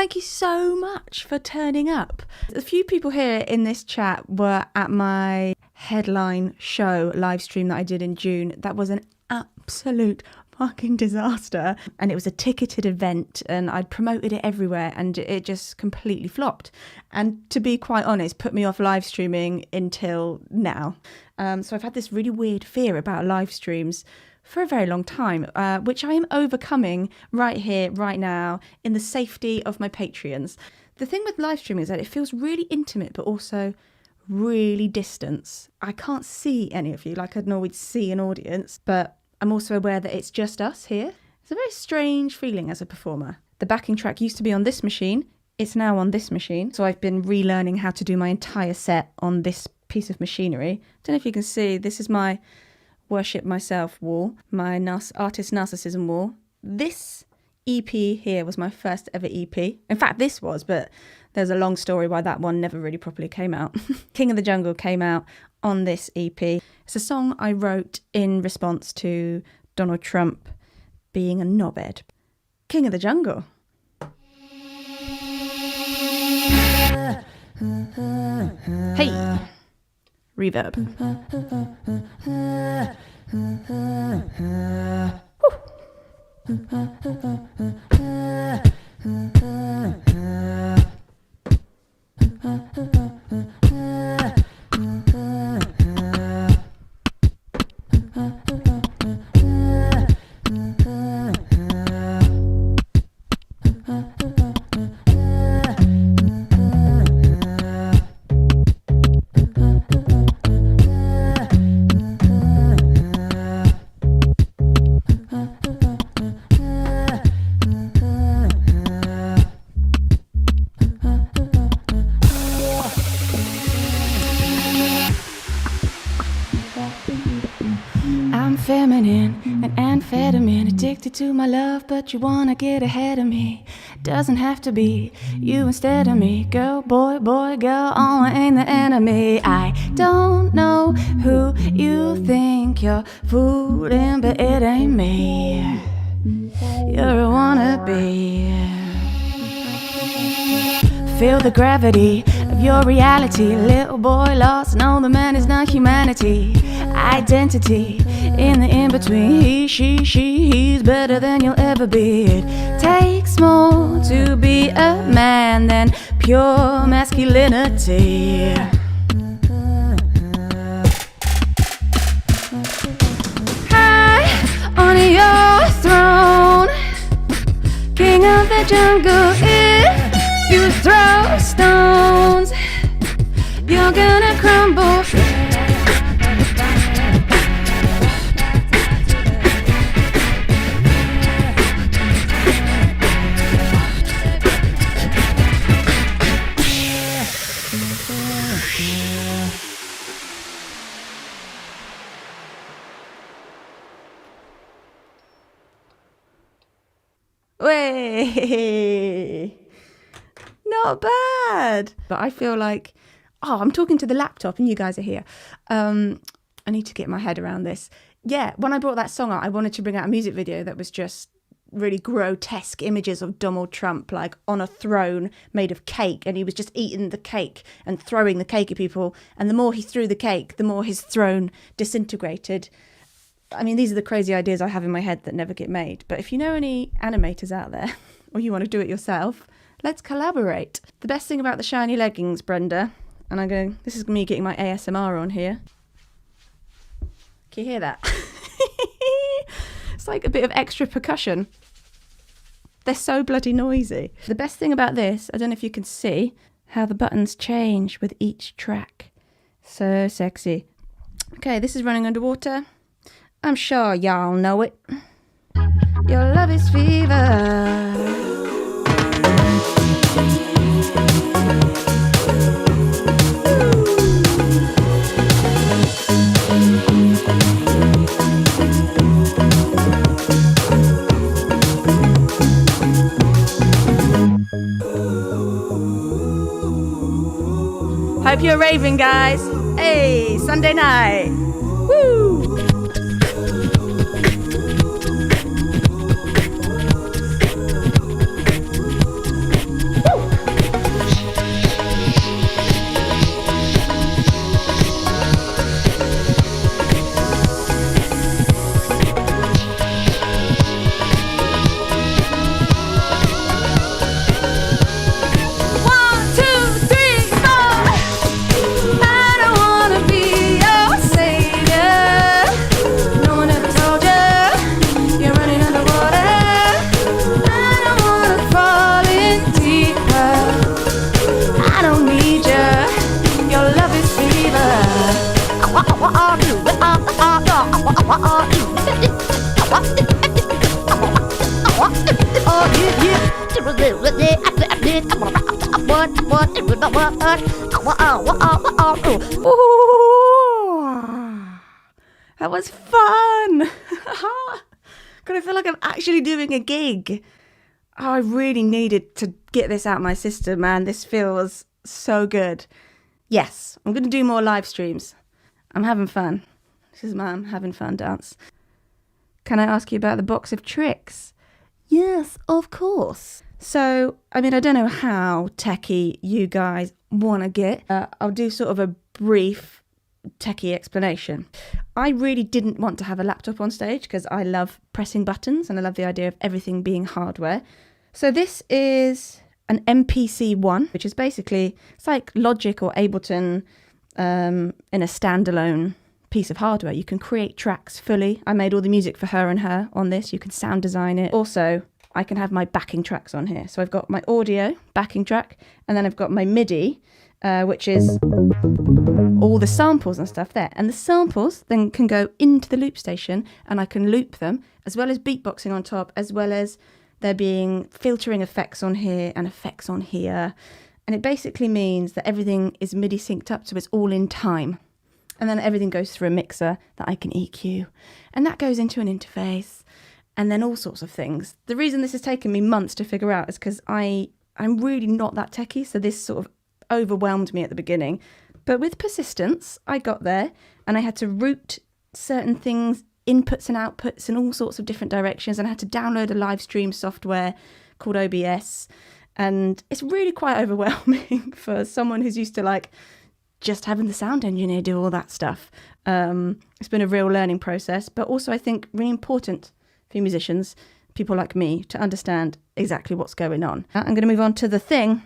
Thank you so much for turning up. A few people here in this chat were at my headline show live stream that I did in June. That was an absolute fucking disaster, and it was a ticketed event and I'd promoted it everywhere and it just completely flopped, and to be quite honest put me off live streaming until now. So I've had this really weird fear about live streams for a very long time, which I am overcoming right here, right now, in the safety of my Patreons. The thing with live streaming is that it feels really intimate but also really distant. I can't see any of you like I'd normally see an audience, but I'm also aware that it's just us here. It's a very strange feeling as a performer. The backing track used to be on this machine. It's now on this machine. So I've been relearning how to do my entire set on this piece of machinery. Don't know if you can see, this is my Worship Myself wall, my Artist Narcissism wall. This EP here was my first ever EP. In fact, this was, but there's a long story why that one never really properly came out. King of the Jungle came out on this EP. It's a song I wrote in response to Donald Trump being a knobhead. King of the Jungle. Hey, reverb. Feminine and amphetamine, addicted to my love, but you wanna get ahead of me. Doesn't have to be you instead of me. Girl, boy, boy, girl, oh, I ain't the enemy. I don't know who you think you're fooling, but it ain't me. You're a wannabe. Feel the gravity of your reality. Little boy lost, no, the man is not humanity. Identity in the in-between. He, she, he's better than you'll ever be. It takes more to be a man than pure masculinity. High on your throne, king of the jungle. If you throw stones, you're gonna crumble. Way, not bad. But I feel like, I'm talking to the laptop and you guys are here. I need to get my head around this. Yeah, when I brought that song out, I wanted to bring out a music video that was just really grotesque images of Donald Trump, like on a throne made of cake, and he was just eating the cake and throwing the cake at people. And the more he threw the cake, the more his throne disintegrated. I mean, these are the crazy ideas I have in my head that never get made. But if you know any animators out there, or you want to do it yourself, let's collaborate. The best thing about the shiny leggings, Brenda, and this is me getting my ASMR on here. Can you hear that? It's like a bit of extra percussion. They're so bloody noisy. The best thing about this, I don't know if you can see how the buttons change with each track. So sexy. Okay, this is running underwater. I'm sure y'all know it. Your love is fever. Hope you're raving, guys. Hey, Sunday night. Woo! That was fun. God, I feel like I'm actually doing a gig. Oh, I really needed to get this out my system, man. This feels so good. Yes, I'm going to do more live streams. I'm having fun. This is my I'm having fun dance. Can I ask you about the box of tricks? Yes, of course. So, I mean, I don't know how techie you guys want to get. I'll do sort of a brief techie explanation. I really didn't want to have a laptop on stage because I love pressing buttons and I love the idea of everything being hardware. So this is an MPC one, which is basically, it's like Logic or Ableton in a standalone piece of hardware. You can create tracks fully. I made all the music for Her and Her on this. You can sound design it. Also, I can have my backing tracks on here. So I've got my audio backing track, and then I've got my MIDI, which is all the samples and stuff there. And the samples then can go into the loop station, and I can loop them, as well as beatboxing on top, as well as there being filtering effects on here and effects on here. And it basically means that everything is MIDI synced up, so it's all in time. And then everything goes through a mixer that I can EQ. And that goes into an interface, and then all sorts of things. The reason this has taken me months to figure out is because I'm really not that techie, so this sort of overwhelmed me at the beginning. But with persistence, I got there, and I had to route certain things, inputs and outputs in all sorts of different directions, and I had to download a live stream software called OBS. And it's really quite overwhelming for someone who's used to like just having the sound engineer do all that stuff. It's been a real learning process, but also I think really important for musicians, people like me, to understand exactly what's going on. I'm going to move on to The Thing.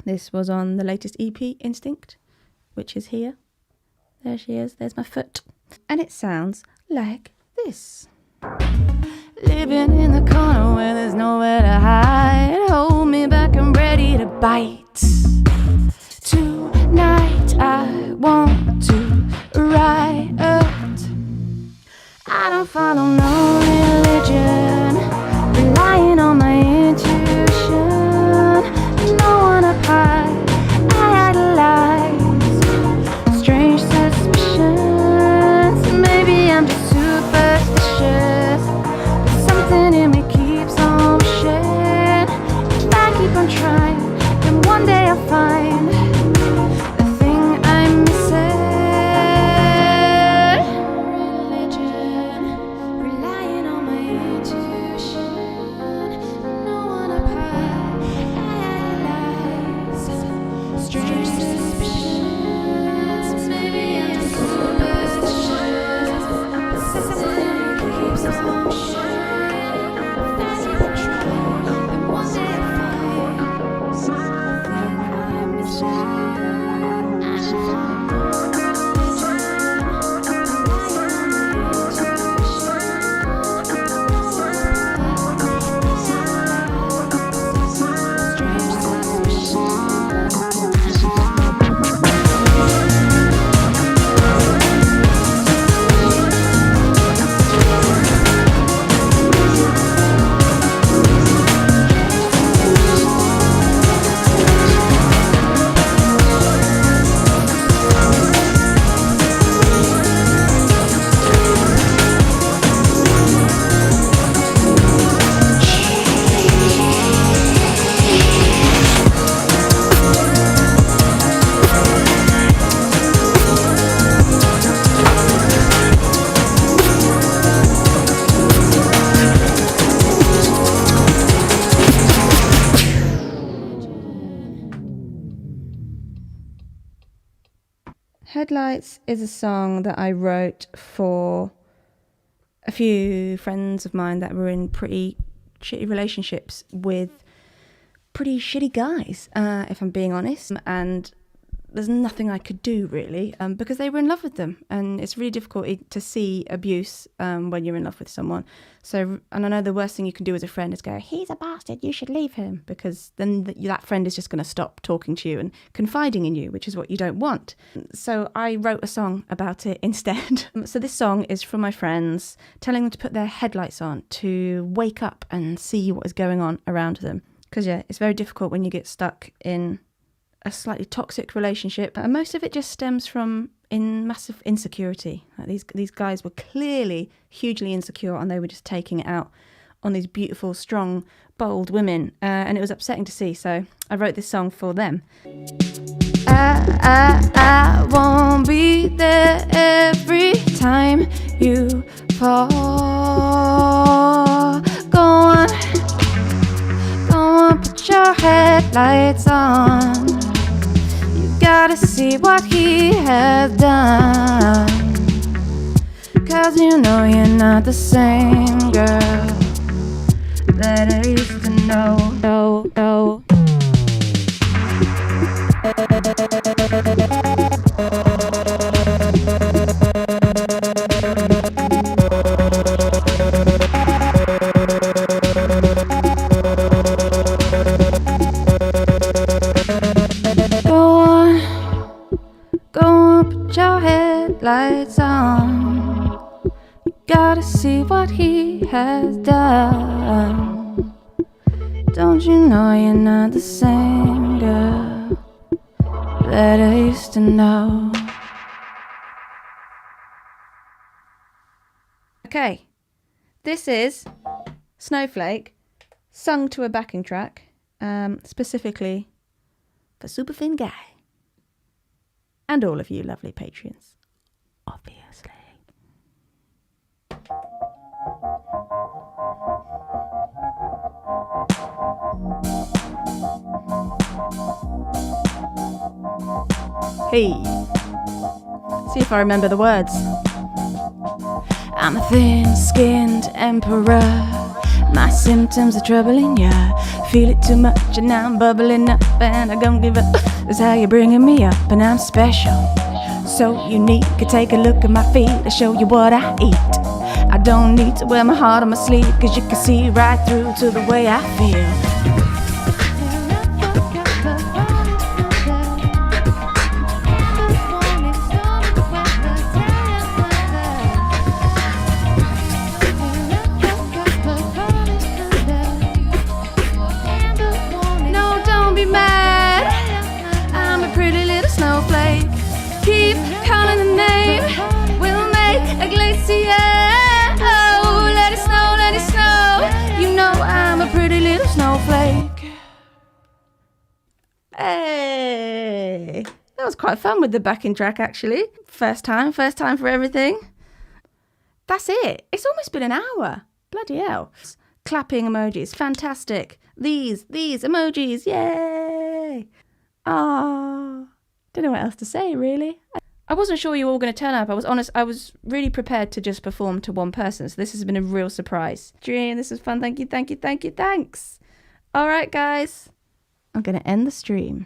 This was on the latest EP, Instinct, which is here. There she is. There's my foot. And it sounds like this. Living in the corner where there's nowhere to hide. Hold me back, I'm ready to bite. Tonight I want to riot. I don't follow no religion, relying on my intuition. No one up high, I idolize strange suspicions. Maybe I'm just superstitious, but something in me keeps on wishing. If I keep on trying, then one day I'll find the thing I'm missing. Religion, relying on my intuition. No one up high, I idolize strange suspicions. Maybe I'm just superstitious, but something keeps on wishing. If I keep on trying, then one day I'll find the thing I'm missing. Headlights is a song that I wrote for a few friends of mine that were in pretty shitty relationships with pretty shitty guys, if I'm being honest. And there's nothing I could do really, because they were in love with them, and it's really difficult to see abuse when you're in love with someone. So, and I know the worst thing you can do as a friend is go, he's a bastard, you should leave him, because then that friend is just going to stop talking to you and confiding in you, which is what you don't want. So I wrote a song about it instead. So this song is from my friends, telling them to put their headlights on to wake up and see what is going on around them. Because, yeah, it's very difficult when you get stuck in a slightly toxic relationship. And most of it just stems from massive insecurity. Like these guys were clearly hugely insecure, and they were just taking it out on these beautiful, strong, bold women. And it was upsetting to see. So I wrote this song for them. I won't be there every time you fall. Go on, put your headlights on. You gotta see what he has done. 'Cause you know you're not the same girl that I used to know. Go on, put your headlights on. You gotta see what he has done. Don't you know you're not the same girl that I used to know? Okay, this is Snowflake, sung to a backing track, specifically for Superfin Guy. And all of you lovely patrons, obviously. Hey, see if I remember the words. I'm a thin-skinned emperor. My symptoms are troubling ya. Feel it too much and now I'm bubbling up, and I don't give up. That's how you're bringing me up, and I'm special, so unique. Take a look at my feet, I'll show you what I eat. I don't need to wear my heart on my sleeve, 'cause you can see right through to the way I feel. Keep calling the name, we'll make a glacier. Oh, let it snow, you know I'm a pretty little snowflake. Hey, that was quite fun with the backing track, actually. First time for everything. That's it, it's almost been an hour, bloody hell. Clapping emojis, fantastic. These emojis, yay. Ah. Don't know what else to say, really. I wasn't sure you were all going to turn up. I was honest. I was really prepared to just perform to one person. So this has been a real surprise. Dream, this was fun. Thank you. Thanks. All right, guys. I'm going to end the stream.